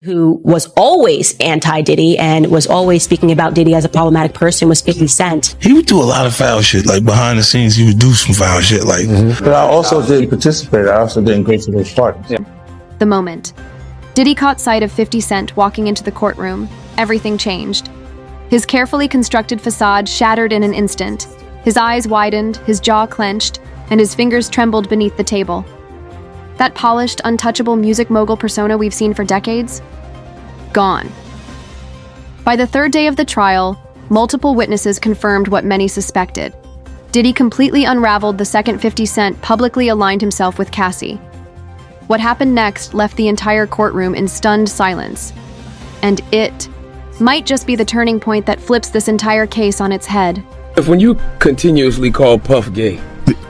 who was always anti-Diddy and was always speaking about Diddy as a problematic person was 50 Cent. He would do a lot of foul shit, like behind the scenes, he would do some foul shit, like. But I also didn't participate. I also didn't go to those parties. The moment Diddy caught sight of 50 Cent walking into the courtroom, everything changed. His carefully constructed facade shattered in an instant. His eyes widened, his jaw clenched, and his fingers trembled beneath the table. That polished, untouchable music mogul persona we've seen for decades? Gone. By the third day of the trial, multiple witnesses confirmed what many suspected. Diddy completely unraveled the second 50 Cent publicly aligned himself with Cassie. What happened next left the entire courtroom in stunned silence. And it might just be the turning point that flips this entire case on its head. If when you continuously call Puff gay,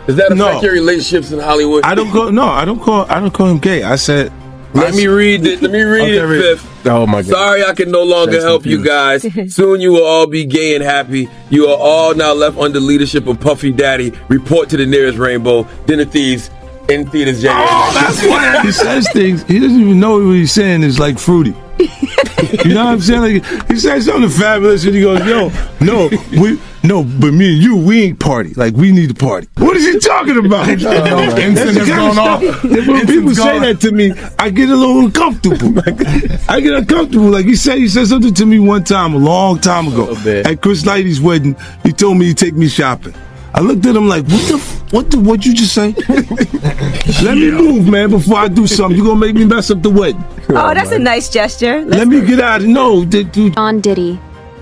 does that affect your relationships in Hollywood? I don't call him gay. I said, Let me read it, Fifth. Oh my God. Sorry I can no longer help you guys. Soon you will all be gay and happy. You are all now left under leadership of Puffy Daddy. Report to the nearest rainbow. Dinner Thieves in theaters January. Oh, that's why he says things. He doesn't even know what he's saying is like fruity. You know what I'm saying? Like, he said something fabulous and he goes, but me and you, we ain't party. Like, we need to party. What is he talking about? That's the kind of stuff. When people say that to me, I get a little uncomfortable. I get uncomfortable. Like, he said something to me one time, a long time ago. At Chris Lighty's wedding, he told me he'd take me shopping. I looked at him like, what'd you just say? Let me move, man, before I do something. You're gonna make me mess up the wedding. Oh, that's a nice gesture. Let me get out of it. On Diddy.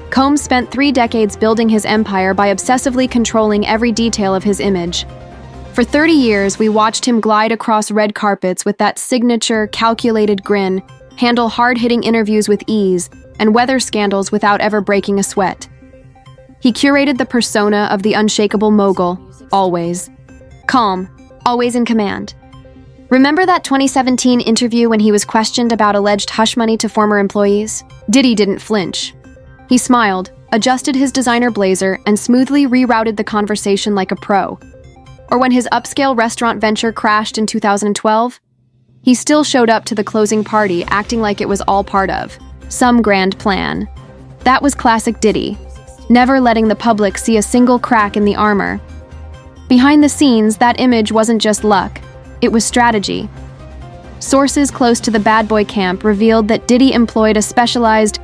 Combs spent 3 decades building his empire by obsessively controlling every detail of his image. For 30 years, we watched him glide across red carpets with that signature, calculated grin, handle hard-hitting interviews with ease, and weather scandals without ever breaking a sweat. He curated the persona of the unshakable mogul, always. Calm, always in command. Remember that 2017 interview when he was questioned about alleged hush money to former employees? Diddy didn't flinch. He smiled, adjusted his designer blazer, and smoothly rerouted the conversation like a pro. Or when his upscale restaurant venture crashed in 2012, he still showed up to the closing party acting like it was all part of some grand plan. That was classic Diddy, never letting the public see a single crack in the armor. Behind the scenes, that image wasn't just luck, it was strategy. Sources close to the bad boy camp revealed that Diddy employed a specialized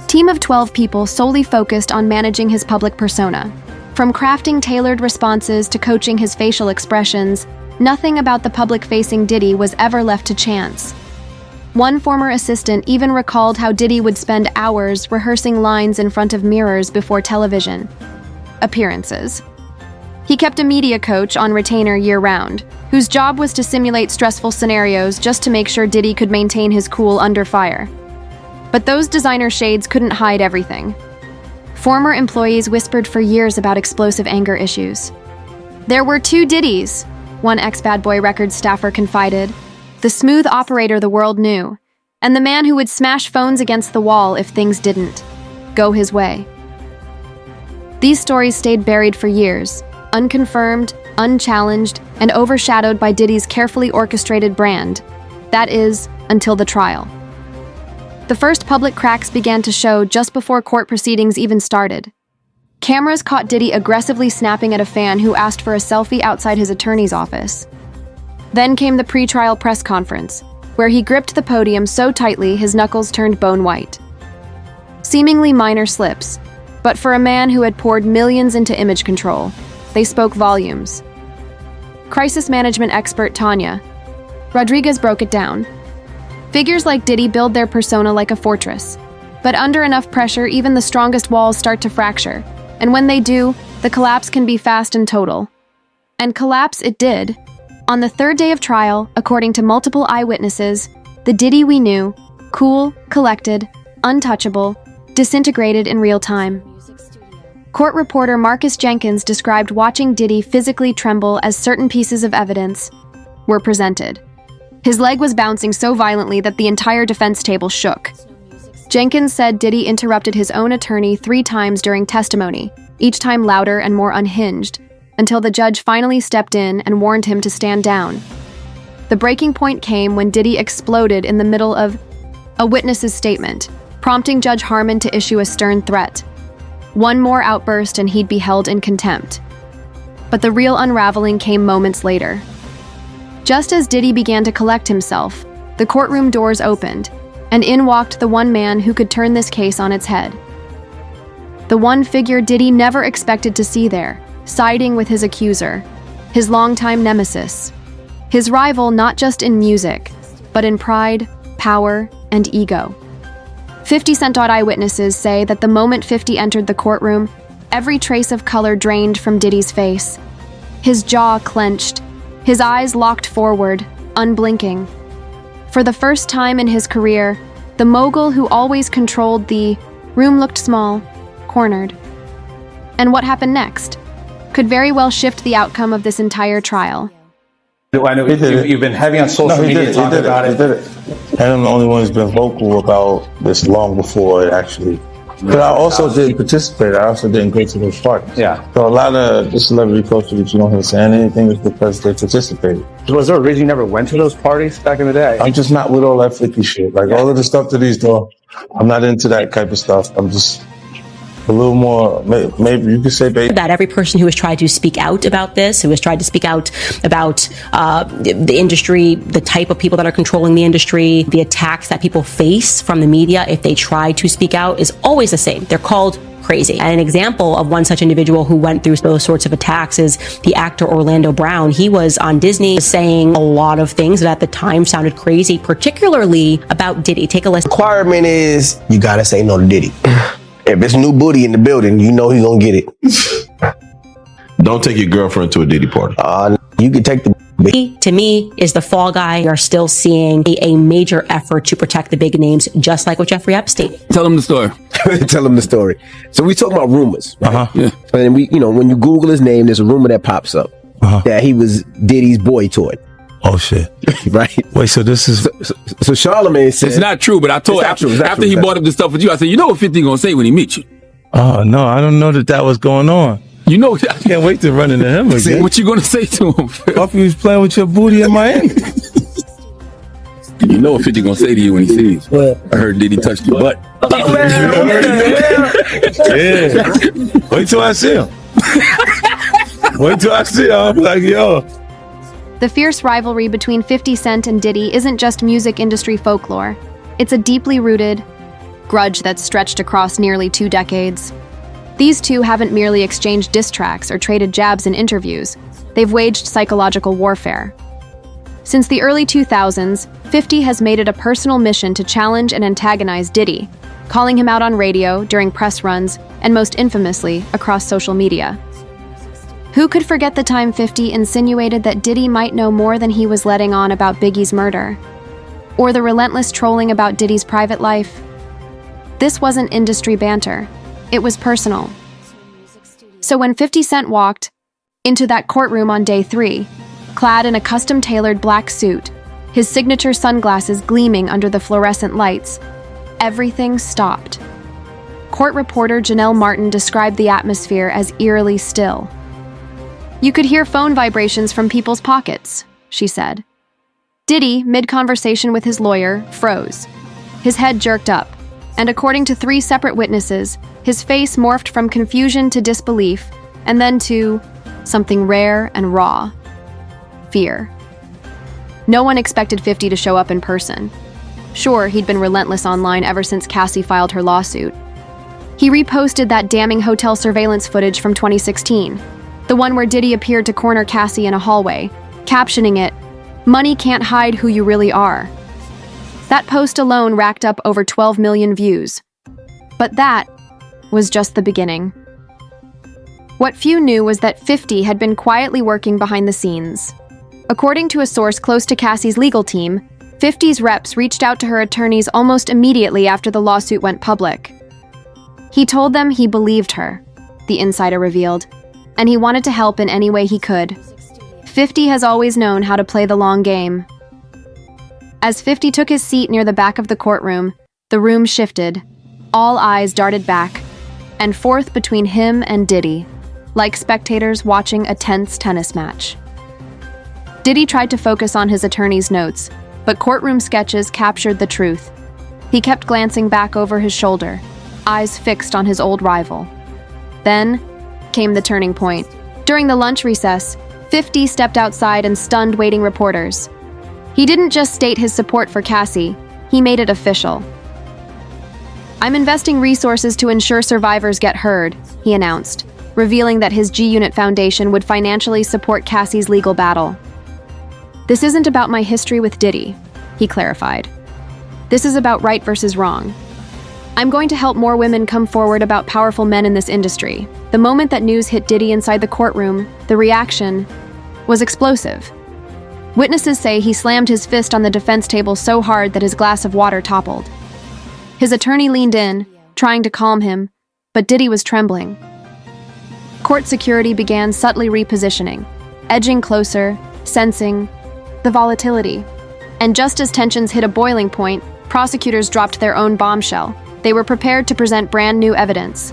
team of 12 people solely focused on managing his public persona. From crafting tailored responses to coaching his facial expressions, nothing about the public-facing Diddy was ever left to chance. One former assistant even recalled how Diddy would spend hours rehearsing lines in front of mirrors before television appearances. He kept a media coach on retainer year-round, whose job was to simulate stressful scenarios just to make sure Diddy could maintain his cool under fire. But those designer shades couldn't hide everything. Former employees whispered for years about explosive anger issues. There were 2 Diddys, one ex-Bad Boy Records staffer confided. The smooth operator the world knew, and the man who would smash phones against the wall if things didn't go his way. These stories stayed buried for years, unconfirmed, unchallenged, and overshadowed by Diddy's carefully orchestrated brand. That is, until the trial. The first public cracks began to show just before court proceedings even started. Cameras caught Diddy aggressively snapping at a fan who asked for a selfie outside his attorney's office. Then came the pre-trial press conference, where he gripped the podium so tightly his knuckles turned bone white. Seemingly minor slips, but for a man who had poured millions into image control, they spoke volumes. Crisis management expert Tanya Rodriguez broke it down. Figures like Diddy build their persona like a fortress, but under enough pressure, even the strongest walls start to fracture, and when they do, the collapse can be fast and total. And collapse it did. On the third day of trial, according to multiple eyewitnesses, the Diddy we knew, cool, collected, untouchable, disintegrated in real time. Court reporter Marcus Jenkins described watching Diddy physically tremble as certain pieces of evidence were presented. His leg was bouncing so violently that the entire defense table shook. Jenkins said Diddy interrupted his own attorney 3 times during testimony, each time louder and more unhinged, until the judge finally stepped in and warned him to stand down. The breaking point came when Diddy exploded in the middle of A witness's statement, prompting Judge Harmon to issue a stern threat. One more outburst and he'd be held in contempt. But the real unraveling came moments later. Just as Diddy began to collect himself, the courtroom doors opened, and in walked the one man who could turn this case on its head. The one figure Diddy never expected to see there, siding with his accuser, his longtime nemesis, his rival not just in music, but in pride, power, and ego. 50 Cent. Eyewitnesses say that the moment 50 entered the courtroom, every trace of color drained from Diddy's face. His jaw clenched, his eyes locked forward, unblinking. For the first time in his career, the mogul who always controlled the room looked small, cornered. And what happened next could very well shift the outcome of this entire trial. I know you've been heavy on social media talking about it. He did it. And I'm the only one who's been vocal about this long before it actually. But I also didn't participate. I also didn't go to those parties. Yeah. So a lot of the celebrity culture that you don't hear saying anything is because they participated. Was there a reason you never went to those parties back in the day? I'm just not with all that 50 shit. Like all of the stuff that he's doing, I'm not into that type of stuff. I'm just a little more, maybe you could say, baby. That every person who has tried to speak out about this, who has tried to speak out about the industry, the type of people that are controlling the industry, the attacks that people face from the media if they try to speak out, is always the same. They're called crazy. And an example of one such individual who went through those sorts of attacks is the actor Orlando Brown. He was on Disney saying a lot of things that at the time sounded crazy, particularly about Diddy. Take a listen. The requirement is you gotta say no to Diddy. If it's new booty in the building, you know he's gonna get it. Don't take your girlfriend to a Diddy party. You can take the... To me, is the fall guy. We are still seeing a major effort to protect the big names, just like with Jeffrey Epstein. Tell him the story. Tell him the story. So we talking about rumors, right? Yeah. And we, when you Google his name, there's a rumor that pops up that he was Diddy's boy toy. Oh shit! Right? Wait, so this is so Charlamagne said it's not true, but I told after he brought up the stuff with you, I said, you know what 50 gonna say when he meets you? Oh no, I don't know that was going on. You know, I can't wait to run into him again. What you gonna say to him? Puffy was playing with your booty in Miami. You know what 50 gonna say to you when he sees you? What? I heard Diddy touch your butt. Yeah. Wait till I see him. Wait till I see him. I'm like, yo. The fierce rivalry between 50 Cent and Diddy isn't just music industry folklore. It's a deeply rooted grudge that's stretched across nearly 2 decades. These two haven't merely exchanged diss tracks or traded jabs in interviews. They've waged psychological warfare. Since the early 2000s, 50 has made it a personal mission to challenge and antagonize Diddy, calling him out on radio, during press runs, and most infamously, across social media. Who could forget the time 50 insinuated that Diddy might know more than he was letting on about Biggie's murder? Or the relentless trolling about Diddy's private life? This wasn't industry banter. It was personal. So when 50 Cent walked into that courtroom on day 3, clad in a custom-tailored black suit, his signature sunglasses gleaming under the fluorescent lights, everything stopped. Court reporter Janelle Martin described the atmosphere as eerily still. You could hear phone vibrations from people's pockets, she said. Diddy, mid-conversation with his lawyer, froze. His head jerked up, and according to 3 separate witnesses, his face morphed from confusion to disbelief, and then to something rare and raw: fear. No one expected 50 to show up in person. Sure, he'd been relentless online ever since Cassie filed her lawsuit. He reposted that damning hotel surveillance footage from 2016, the one where Diddy appeared to corner Cassie in a hallway, captioning it, "Money can't hide who you really are." That post alone racked up over 12 million views. But that was just the beginning. What few knew was that 50 had been quietly working behind the scenes. According to a source close to Cassie's legal team, 50's reps reached out to her attorneys almost immediately after the lawsuit went public. He told them he believed her, the insider revealed, and he wanted to help in any way he could. 50 has always known how to play the long game. As 50 took his seat near the back of the courtroom, the room shifted. All eyes darted back and forth between him and Diddy, like spectators watching a tense tennis match. Diddy tried to focus on his attorney's notes, but courtroom sketches captured the truth. He kept glancing back over his shoulder, eyes fixed on his old rival. Then came the turning point. During the lunch recess, 50 stepped outside and stunned waiting reporters. He didn't just state his support for Cassie, he made it official. "I'm investing resources to ensure survivors get heard," he announced, revealing that his G-Unit Foundation would financially support Cassie's legal battle. "This isn't about my history with Diddy," he clarified. "This is about right versus wrong. I'm going to help more women come forward about powerful men in this industry." The moment that news hit Diddy inside the courtroom, the reaction was explosive. Witnesses say he slammed his fist on the defense table so hard that his glass of water toppled. His attorney leaned in, trying to calm him, but Diddy was trembling. Court security began subtly repositioning, edging closer, sensing the volatility. And just as tensions hit a boiling point, prosecutors dropped their own bombshell. They were prepared to present brand new evidence.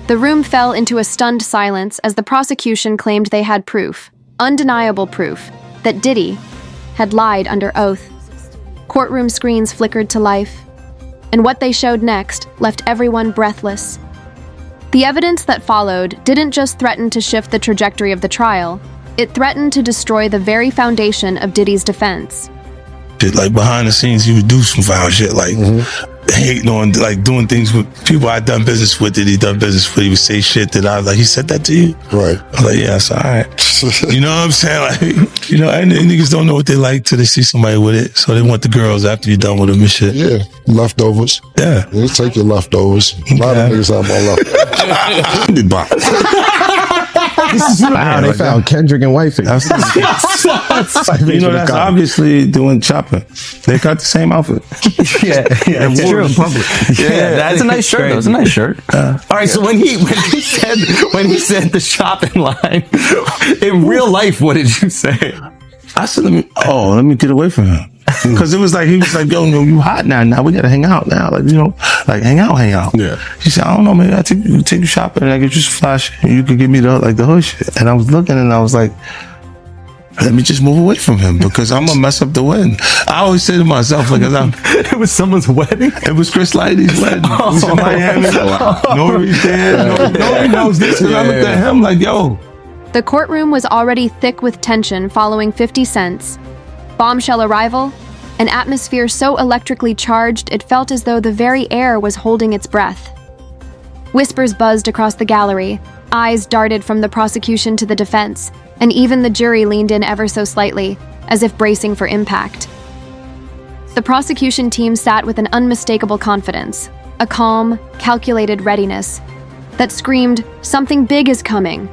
The room fell into a stunned silence as the prosecution claimed they had proof, undeniable proof, that Diddy had lied under oath. Courtroom screens flickered to life, and what they showed next left everyone breathless. The evidence that followed didn't just threaten to shift the trajectory of the trial, it threatened to destroy the very foundation of Diddy's defense. Like behind the scenes, he would do some foul shit, like hating on, like doing things with people I done business with that he done business with. He would say shit that I was like, he said that to you? Right. I was like, yeah, it's all right. You know what I'm saying? Like, you know, and niggas don't know what they like till they see somebody with it. So they want the girls after you're done with them and shit. Yeah, leftovers. Yeah. You take your leftovers. A lot of niggas have my leftovers. Wow, they found Kendrick and Wifey. You know, that's obviously doing shopping. They got the same outfit. Yeah, it's true. Yeah, that's a nice shirt. Though. It's a nice shirt. All right, so when he said the shopping line in real life, what did you say? I said, let me get away from him. Cause it was like, he was like, yo, no, you hot now. Now we gotta hang out now. Like, you know, like hang out. Yeah. He said, I don't know, maybe I take you shopping and I get you some flash and you could give me the hood shit. And I was looking and I was like, let me just move away from him because I'm gonna mess up the wedding. I always say to myself, like, it was someone's wedding? It was Chris Lighty's wedding. It was in Miami. Nori's there. Nori knows this. Cause I looked at him like, yo. The courtroom was already thick with tension following 50 Cent's bombshell arrival, an atmosphere so electrically charged it felt as though the very air was holding its breath. Whispers buzzed across the gallery, eyes darted from the prosecution to the defense, and even the jury leaned in ever so slightly, as if bracing for impact. The prosecution team sat with an unmistakable confidence, a calm, calculated readiness that screamed, "Something big is coming."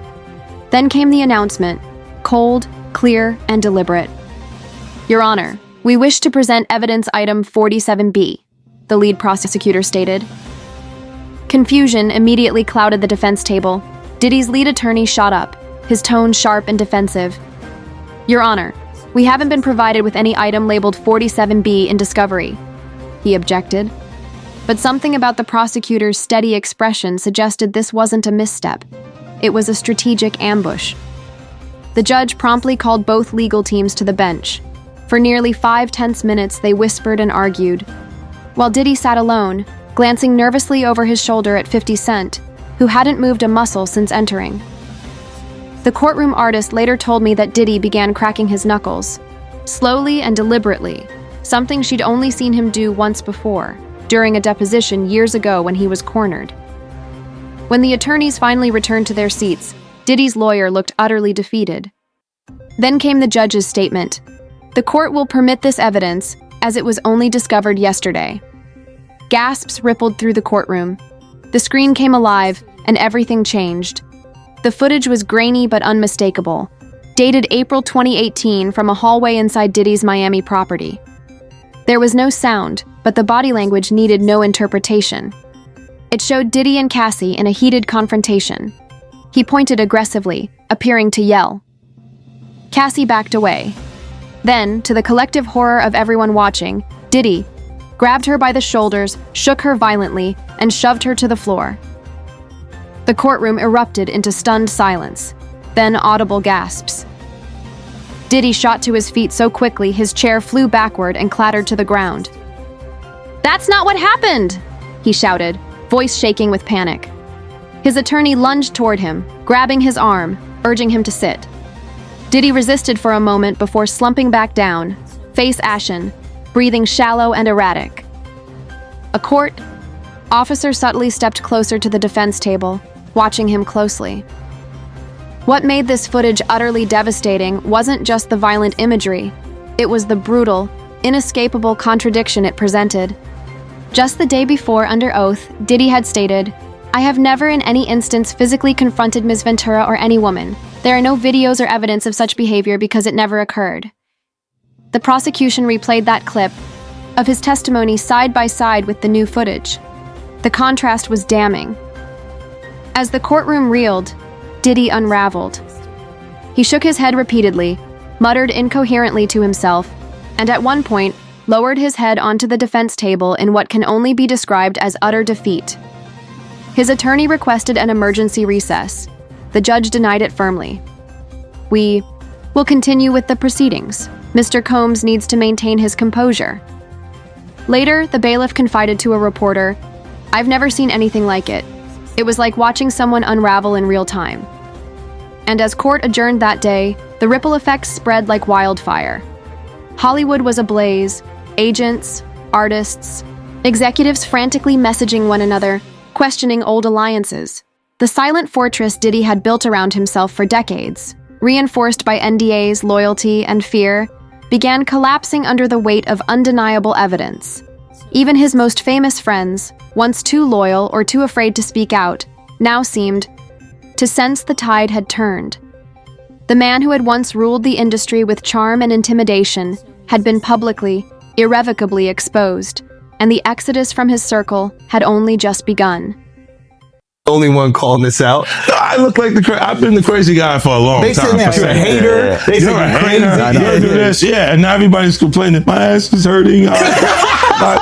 Then came the announcement, cold, clear, and deliberate. "Your Honor, we wish to present evidence item 47B," the lead prosecutor stated. Confusion immediately clouded the defense table. Diddy's lead attorney shot up, his tone sharp and defensive. "Your Honor, we haven't been provided with any item labeled 47B in discovery," he objected. But something about the prosecutor's steady expression suggested this wasn't a misstep. It was a strategic ambush. The judge promptly called both legal teams to the bench. For nearly 5 tense minutes, they whispered and argued, while Diddy sat alone, glancing nervously over his shoulder at 50 Cent, who hadn't moved a muscle since entering. The courtroom artist later told me that Diddy began cracking his knuckles, slowly and deliberately, something she'd only seen him do once before, during a deposition years ago when he was cornered. When the attorneys finally returned to their seats, Diddy's lawyer looked utterly defeated. Then came the judge's statement. "The court will permit this evidence, as it was only discovered yesterday." Gasps rippled through the courtroom. The screen came alive, and everything changed. The footage was grainy but unmistakable, dated April 2018 from a hallway inside Diddy's Miami property. There was no sound, but the body language needed no interpretation. It showed Diddy and Cassie in a heated confrontation. He pointed aggressively, appearing to yell. Cassie backed away. Then, to the collective horror of everyone watching, Diddy grabbed her by the shoulders, shook her violently, and shoved her to the floor. The courtroom erupted into stunned silence, then audible gasps. Diddy shot to his feet so quickly his chair flew backward and clattered to the ground. "That's not what happened!" he shouted, voice shaking with panic. His attorney lunged toward him, grabbing his arm, urging him to sit. Diddy resisted for a moment before slumping back down, face ashen, breathing shallow and erratic. A court officer subtly stepped closer to the defense table, watching him closely. What made this footage utterly devastating wasn't just the violent imagery, it was the brutal, inescapable contradiction it presented. Just the day before, under oath, Diddy had stated, "I have never in any instance physically confronted Ms. Ventura or any woman. There are no videos or evidence of such behavior because it never occurred." The prosecution replayed that clip of his testimony side by side with the new footage. The contrast was damning. As the courtroom reeled, Diddy unraveled. He shook his head repeatedly, muttered incoherently to himself, and at one point, lowered his head onto the defense table in what can only be described as utter defeat. His attorney requested an emergency recess. The judge denied it firmly. "We will continue with the proceedings. Mr. Combs needs to maintain his composure." Later, the bailiff confided to a reporter, "I've never seen anything like it. It was like watching someone unravel in real time." And as court adjourned that day, the ripple effects spread like wildfire. Hollywood was ablaze, agents, artists, executives frantically messaging one another, questioning old alliances. The silent fortress Diddy had built around himself for decades, reinforced by NDAs, loyalty, and fear, began collapsing under the weight of undeniable evidence. Even his most famous friends, once too loyal or too afraid to speak out, now seemed to sense the tide had turned. The man who had once ruled the industry with charm and intimidation had been publicly, irrevocably exposed, and the exodus from his circle had only just begun. Only one calling this out. I look like I've been the crazy guy for a long They time. said you're a hater. They said You're a you're hater. crazy. You do this. Yeah, and now everybody's complaining. My ass is hurting.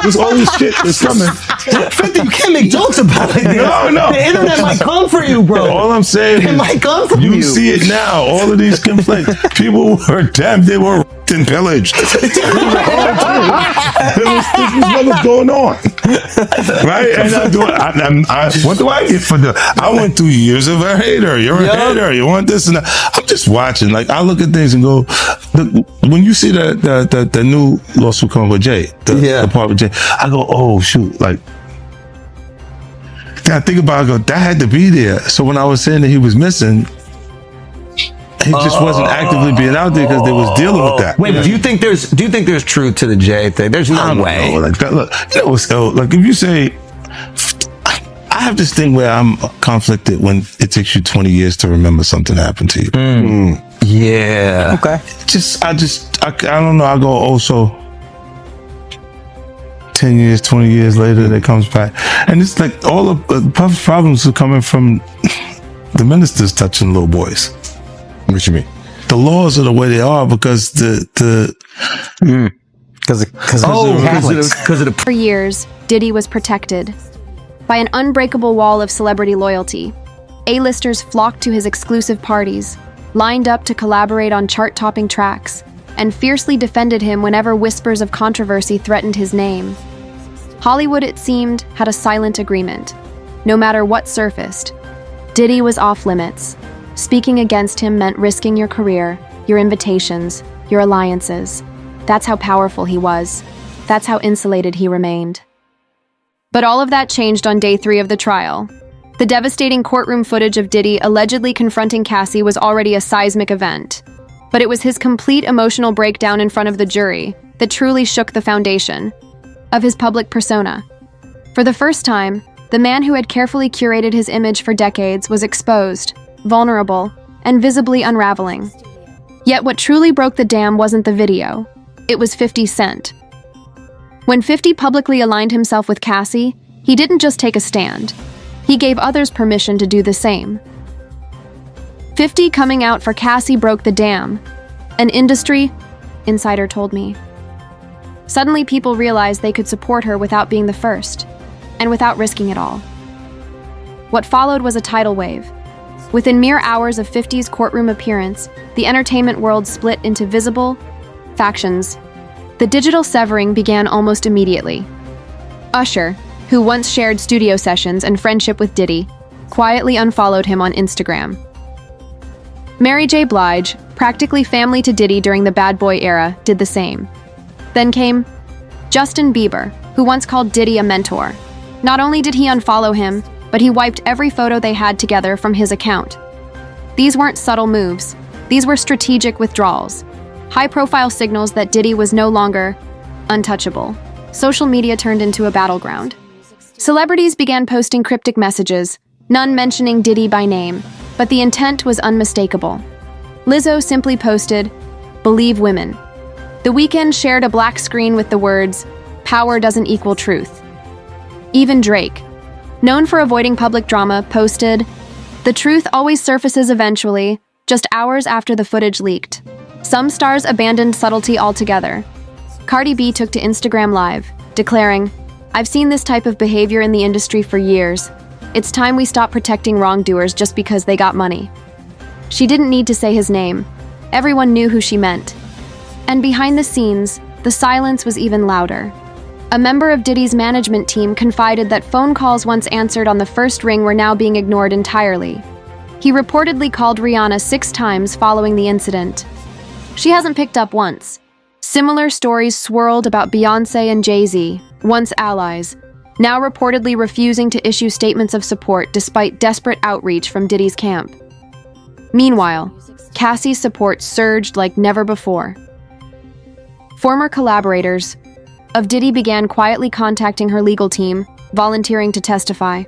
There's all this shit that's coming. 50, you can't make jokes about it. No. The internet might come for you, bro. All I'm saying It might come from you. You see it now. All of these complaints. People were damned. They were and pillaged. This is what was going on. Right? And what do I get for I went through years of a hater. You're a hater. You want this and that. I'm just watching. Like, I look at things and go, when you see the new lawsuit coming with Jay, the part with Jay, I go, oh, shoot. Like, I think about it, I go, that had to be there. So when I was saying that he was missing, he just wasn't actively being out there because they was dealing with that. Wait, do you think there's truth to the Jay thing? There's no way. Like that, look, you know what's like if you say, I have this thing where I'm conflicted when it takes you 20 years to remember something happened to you. Yeah. Okay. I don't know. I go also 10 years, 20 years later, it comes back, and it's like all of Puff's problems are coming from the ministers touching little boys. What you mean? The laws are the way they are because For years, Diddy was protected by an unbreakable wall of celebrity loyalty. A-listers flocked to his exclusive parties, lined up to collaborate on chart-topping tracks, and fiercely defended him whenever whispers of controversy threatened his name. Hollywood, it seemed, had a silent agreement. No matter what surfaced, Diddy was off limits. Speaking against him meant risking your career, your invitations, your alliances. That's how powerful he was. That's how insulated he remained. But all of that changed on day 3 of the trial. The devastating courtroom footage of Diddy allegedly confronting Cassie was already a seismic event. But it was his complete emotional breakdown in front of the jury that truly shook the foundation of his public persona. For the first time, the man who had carefully curated his image for decades was exposed, vulnerable, and visibly unraveling. Yet what truly broke the dam wasn't the video. It was 50 Cent. When 50 publicly aligned himself with Cassie, he didn't just take a stand. He gave others permission to do the same. 50 coming out for Cassie broke the dam. An industry insider told me. Suddenly people realized they could support her without being the first, and without risking it all. What followed was a tidal wave. Within mere hours of 50's courtroom appearance, the entertainment world split into visible factions. The digital severing began almost immediately. Usher, who once shared studio sessions and friendship with Diddy, quietly unfollowed him on Instagram. Mary J. Blige, practically family to Diddy during the bad boy era, did the same. Then came Justin Bieber, who once called Diddy a mentor. Not only did he unfollow him, but he wiped every photo they had together from his account. These weren't subtle moves. These were strategic withdrawals. High-profile signals that Diddy was no longer untouchable. Social media turned into a battleground. Celebrities began posting cryptic messages, none mentioning Diddy by name, but the intent was unmistakable. Lizzo simply posted, "Believe women." The Weeknd shared a black screen with the words, "Power doesn't equal truth." Even Drake, known for avoiding public drama, posted, "The truth always surfaces eventually, just hours after the footage leaked." Some stars abandoned subtlety altogether. Cardi B took to Instagram Live, declaring, "I've seen this type of behavior in the industry for years. It's time we stop protecting wrongdoers just because they got money." She didn't need to say his name. Everyone knew who she meant. And behind the scenes, the silence was even louder. A member of Diddy's management team confided that phone calls once answered on the first ring were now being ignored entirely. He reportedly called Rihanna 6 times following the incident. She hasn't picked up once. Similar stories swirled about Beyoncé and Jay-Z, once allies, now reportedly refusing to issue statements of support despite desperate outreach from Diddy's camp. Meanwhile, Cassie's support surged like never before. Former collaborators of Diddy began quietly contacting her legal team, volunteering to testify.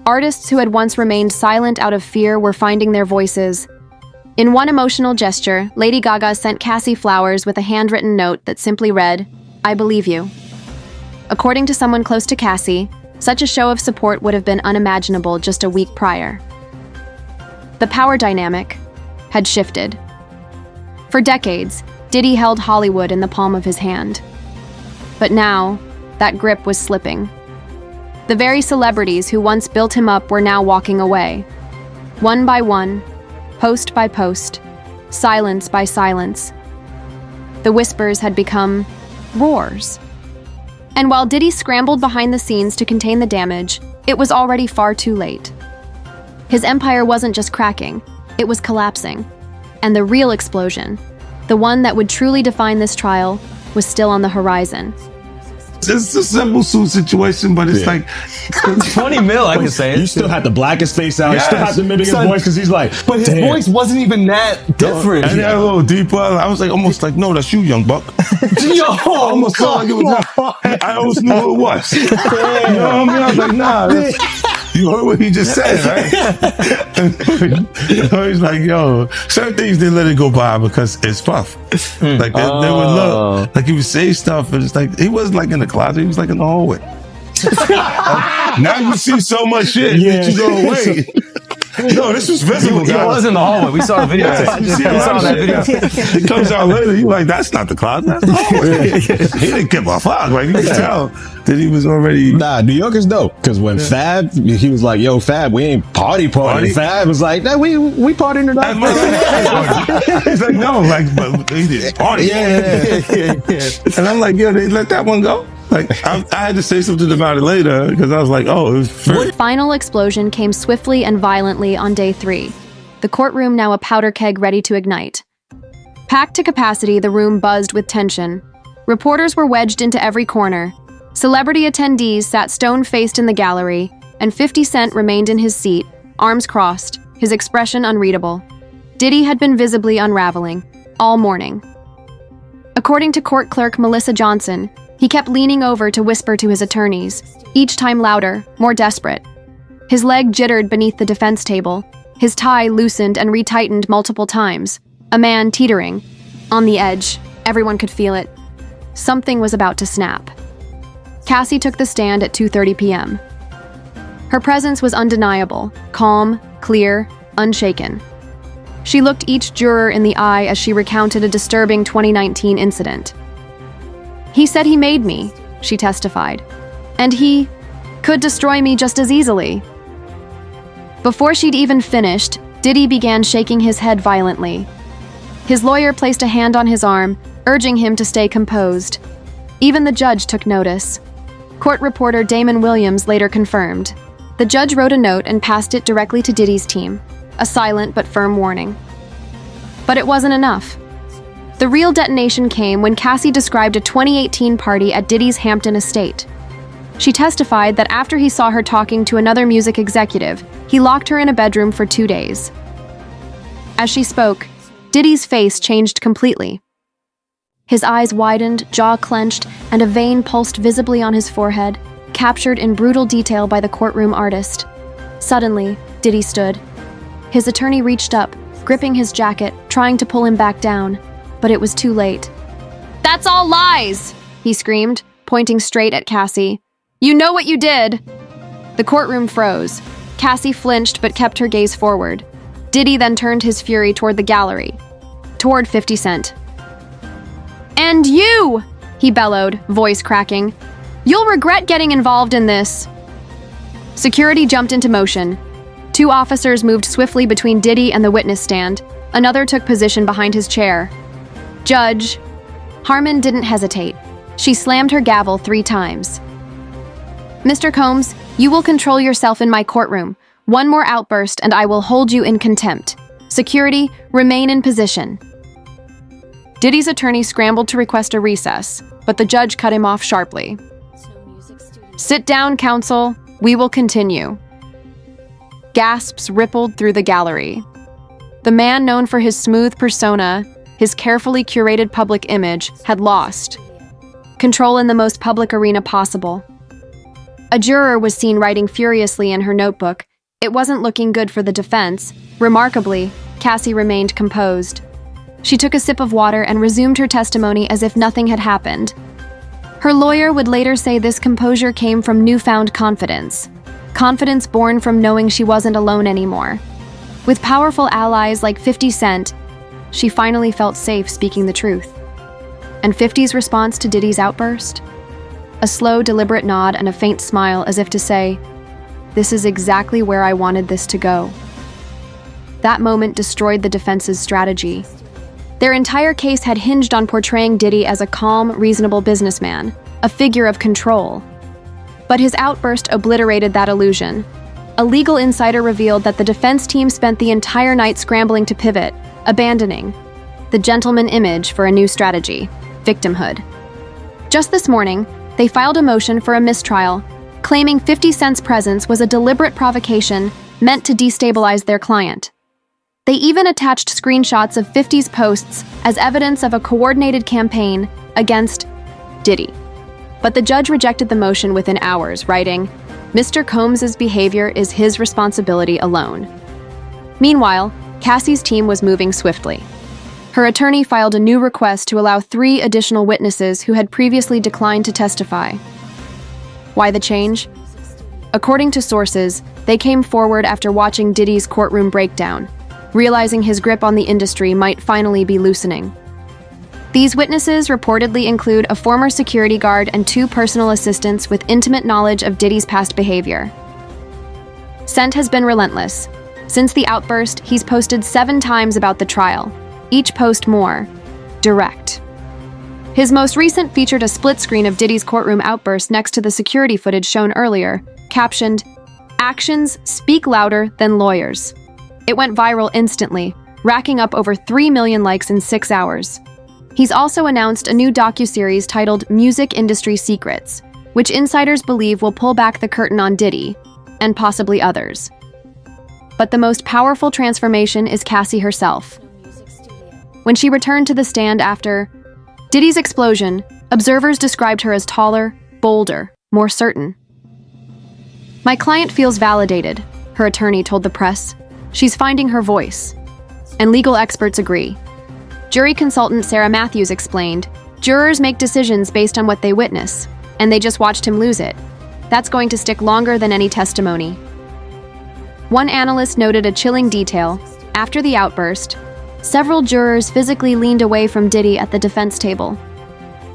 Artists who had once remained silent out of fear were finding their voices. In one emotional gesture, Lady Gaga sent Cassie flowers with a handwritten note that simply read, "I believe you." According to someone close to Cassie, such a show of support would have been unimaginable just a week prior. The power dynamic had shifted. For decades, Diddy held Hollywood in the palm of his hand. But now, that grip was slipping. The very celebrities who once built him up were now walking away. One by one, post by post, silence by silence. The whispers had become roars. And while Diddy scrambled behind the scenes to contain the damage, it was already far too late. His empire wasn't just cracking, it was collapsing. And the real explosion, the one that would truly define this trial, was still on the horizon. It's a simple suit situation, but it's like 20 mil, I can say it. You still had the blackest face out. You still had to mimic his voice because he's like, but his voice wasn't even that different. And a little deeper. I was like, almost like, no, that's you, young buck. Yo, I almost felt like it was. I almost knew who it was. You know what I mean? I was like, nah. You heard what he just said, right? He's like, yo, certain things they let it go by because it's Puff. Like they would look, like he would say stuff, and it's like he wasn't like in the closet, he was like in the hallway. Now you see so much shit that you go, wait. No, this was visible, guys. He was in the hallway. We saw the video. You saw that video. It comes out later. You like, that's not the closet. That's the hallway. He didn't give a fuck. Like, you could tell that he was already. Nah, New York is dope. Because when Fab, he was like, yo, Fab, we ain't party. Fab was like, nah, we partying tonight. He's like, no, like, but they did party. Yeah. And I'm like, yo, they let that one go? Like, I had to say something about it later because I was like, oh, it was free. The final explosion came swiftly and violently on day 3. The courtroom now a powder keg ready to ignite. Packed to capacity, the room buzzed with tension. Reporters were wedged into every corner. Celebrity attendees sat stone-faced in the gallery, and 50 Cent remained in his seat, arms crossed, his expression unreadable. Diddy had been visibly unraveling, all morning. According to court clerk Melissa Johnson, he kept leaning over to whisper to his attorneys, each time louder, more desperate. His leg jittered beneath the defense table, his tie loosened and retightened multiple times, a man teetering. On the edge, everyone could feel it. Something was about to snap. Cassie took the stand at 2:30 p.m. Her presence was undeniable, calm, clear, unshaken. She looked each juror in the eye as she recounted a disturbing 2019 incident. "He said he made me," she testified, "and he could destroy me just as easily." Before she'd even finished, Diddy began shaking his head violently. His lawyer placed a hand on his arm, urging him to stay composed. Even the judge took notice. Court reporter Damon Williams later confirmed. The judge wrote a note and passed it directly to Diddy's team, a silent but firm warning. But it wasn't enough. The real detonation came when Cassie described a 2018 party at Diddy's Hampton estate. She testified that after he saw her talking to another music executive, he locked her in a bedroom for 2 days. As she spoke, Diddy's face changed completely. His eyes widened, jaw clenched, and a vein pulsed visibly on his forehead, captured in brutal detail by the courtroom artist. Suddenly, Diddy stood. His attorney reached up, gripping his jacket, trying to pull him back down, but it was too late. "That's all lies!" he screamed, pointing straight at Cassie. "You know what you did!" The courtroom froze. Cassie flinched but kept her gaze forward. Diddy then turned his fury toward the gallery, toward 50 Cent. "And you!" he bellowed, voice cracking. "You'll regret getting involved in this." Security jumped into motion. 2 officers moved swiftly between Diddy and the witness stand. Another took position behind his chair. "Judge." Harmon didn't hesitate. She slammed her gavel 3 times. "Mr. Combs, you will control yourself in my courtroom. One more outburst and I will hold you in contempt. Security, remain in position." Diddy's attorney scrambled to request a recess, but the judge cut him off sharply. "Sit down, counsel. We will continue." Gasps rippled through the gallery. The man known for his smooth persona, his carefully curated public image, had lost control in the most public arena possible. A juror was seen writing furiously in her notebook. It wasn't looking good for the defense. Remarkably, Cassie remained composed. She took a sip of water and resumed her testimony as if nothing had happened. Her lawyer would later say this composure came from newfound confidence. Confidence born from knowing she wasn't alone anymore. With powerful allies like 50 Cent, she finally felt safe speaking the truth. And 50's response to Diddy's outburst? A slow, deliberate nod and a faint smile as if to say, "This is exactly where I wanted this to go." That moment destroyed the defense's strategy. Their entire case had hinged on portraying Diddy as a calm, reasonable businessman, a figure of control. But his outburst obliterated that illusion. A legal insider revealed that the defense team spent the entire night scrambling to pivot, abandoning the gentleman image for a new strategy, victimhood. Just this morning, they filed a motion for a mistrial, claiming 50 Cent's presence was a deliberate provocation meant to destabilize their client. They even attached screenshots of 50's posts as evidence of a coordinated campaign against Diddy. But the judge rejected the motion within hours, writing, "Mr. Combs' behavior is his responsibility alone." Meanwhile, Cassie's team was moving swiftly. Her attorney filed a new request to allow 3 additional witnesses who had previously declined to testify. Why the change? According to sources, they came forward after watching Diddy's courtroom breakdown, realizing his grip on the industry might finally be loosening. These witnesses reportedly include a former security guard and 2 personal assistants with intimate knowledge of Diddy's past behavior. Cent has been relentless. Since the outburst, he's posted 7 times about the trial, each post more direct. His most recent featured a split screen of Diddy's courtroom outburst next to the security footage shown earlier, captioned, "Actions speak louder than lawyers." It went viral instantly, racking up over 3 million likes in 6 hours. He's also announced a new docuseries titled Music Industry Secrets, which insiders believe will pull back the curtain on Diddy, and possibly others. But the most powerful transformation is Cassie herself. When she returned to the stand after Diddy's explosion, observers described her as taller, bolder, more certain. "My client feels validated," her attorney told the press. "She's finding her voice." And legal experts agree. Jury consultant Sarah Matthews explained, "Jurors make decisions based on what they witness, and they just watched him lose it. That's going to stick longer than any testimony." One analyst noted a chilling detail. After the outburst, several jurors physically leaned away from Diddy at the defense table.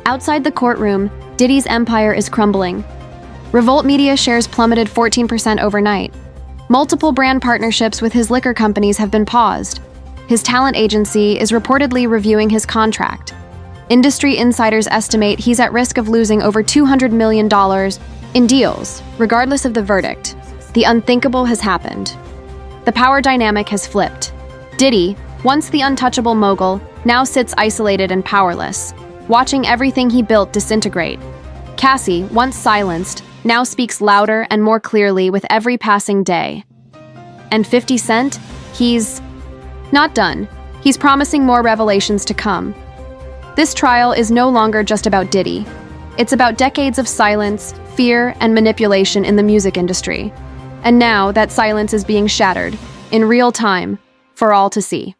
Outside the courtroom, Diddy's empire is crumbling. Revolt Media shares plummeted 14% overnight. Multiple brand partnerships with his liquor companies have been paused. His talent agency is reportedly reviewing his contract. Industry insiders estimate he's at risk of losing over $200 million in deals, regardless of the verdict. The unthinkable has happened. The power dynamic has flipped. Diddy, once the untouchable mogul, now sits isolated and powerless, watching everything he built disintegrate. Cassie, once silenced, now speaks louder and more clearly with every passing day. And 50 Cent? He's not done. He's promising more revelations to come. This trial is no longer just about Diddy. It's about decades of silence, fear, and manipulation in the music industry. And now that silence is being shattered, in real time, for all to see.